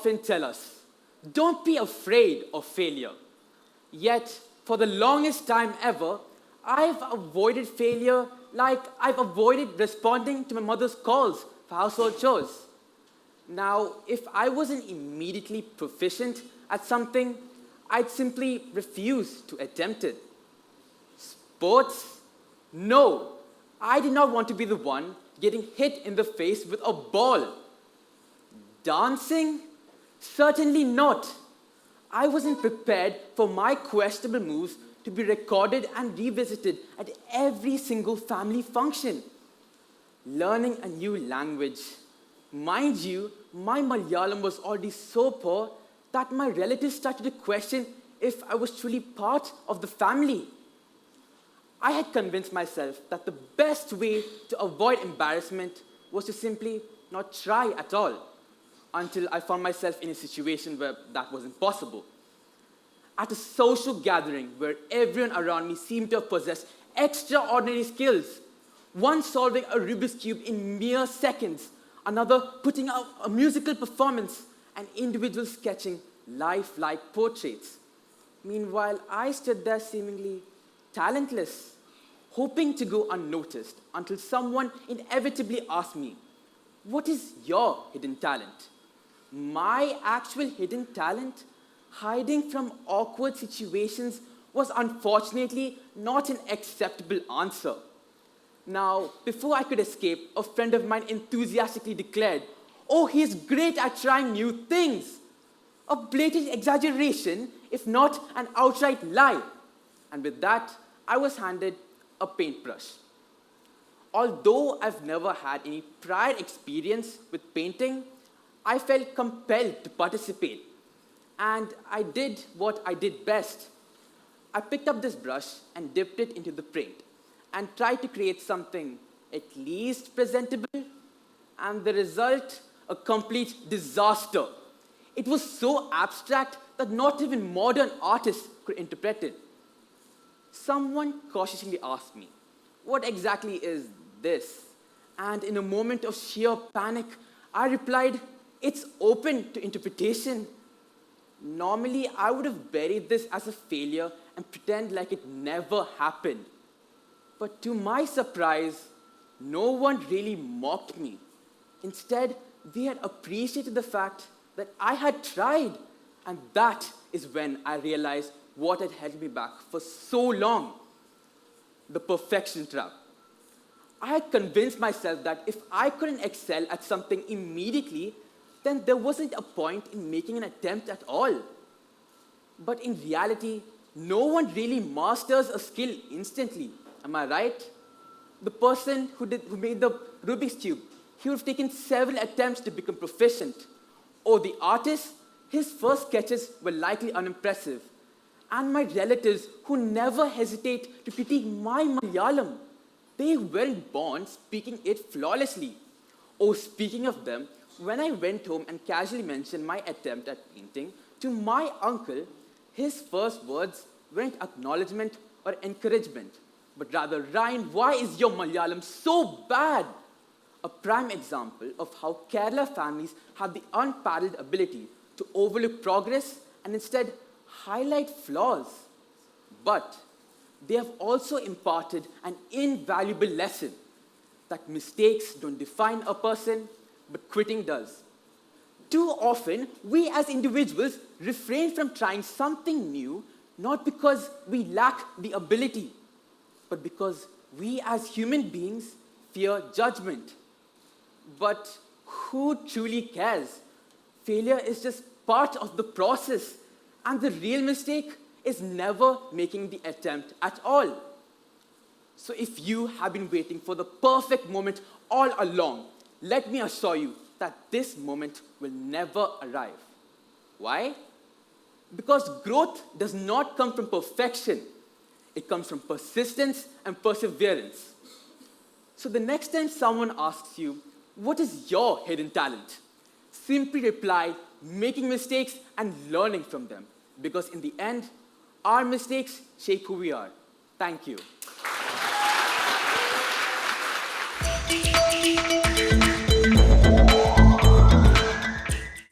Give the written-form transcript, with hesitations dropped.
often tell us, don't be afraid of failure. Yet, for the longest time ever, I've avoided failure like I've avoided responding to my mother's calls for household chores. Now, if I wasn't immediately proficient at something, I'd simply refuse to attempt it. Sports? No. I did not want to be the one getting hit in the face with a ball. Dancing? Certainly not. I wasn't prepared for my questionable moves to be recorded and revisited at every single family function. Learning a new language. Mind you, my Malayalam was already so poor that my relatives started to question if I was truly part of the family. I had convinced myself that the best way to avoid embarrassment was to simply not try at all, until I found myself in a situation where that wasn't possible. At a social gathering where everyone around me seemed to have possessed extraordinary skills, one solving a Rubik's Cube in mere seconds, another putting out a musical performance, and individuals sketching lifelike portraits. Meanwhile, I stood there seemingly talentless, hoping to go unnoticed until someone inevitably asked me, "What is your hidden talent?" My actual hidden talent, hiding from awkward situations, was unfortunately not an acceptable answer. Now, before I could escape, a friend of mine enthusiastically declared, "Oh, he's great at trying new things." A blatant exaggeration, if not an outright lie. And with that, I was handed a paintbrush. Although I've never had any prior experience with painting, I felt compelled to participate. And I did what I did best. I picked up this brush and dipped it into the paint and tried to create something at least presentable. And the result, a complete disaster. It was so abstract that not even modern artists could interpret it. Someone cautiously asked me, "What exactly is this?" And in a moment of sheer panic, I replied, "It's open to interpretation." Normally, I would have buried this as a failure and pretend like it never happened. But to my surprise, no one really mocked me. Instead, they had appreciated the fact that I had tried. And that is when I realized what had held me back for so long: the perfection trap. I had convinced myself that if I couldn't excel at something immediately, then there wasn't a point in making an attempt at all. But in reality, no one really masters a skill instantly. Am I right? The person who made the Rubik's Cube, he would have taken several attempts to become proficient. Or the artist, his first sketches were likely unimpressive. And my relatives, who never hesitate to critique my Malayalam, they weren't born speaking it flawlessly. Oh, speaking of them, when I went home and casually mentioned my attempt at painting to my uncle, his first words weren't acknowledgement or encouragement, but rather, "Ryan, why is your Malayalam so bad?" A prime example of how Kerala families have the unparalleled ability to overlook progress and instead highlight flaws. But they have also imparted an invaluable lesson that mistakes don't define a person, but quitting does. Too often, we as individuals refrain from trying something new, not because we lack the ability, but because we as human beings fear judgment. But who truly cares? Failure is just part of the process, and the real mistake is never making the attempt at all. So if you have been waiting for the perfect moment all along, let me assure you that this moment will never arrive. Why? Because growth does not come from perfection. It comes from persistence and perseverance. So the next time someone asks you, "What is your hidden talent?" simply reply, "Making mistakes and learning from them." Because in the end, our mistakes shape who we are. Thank you.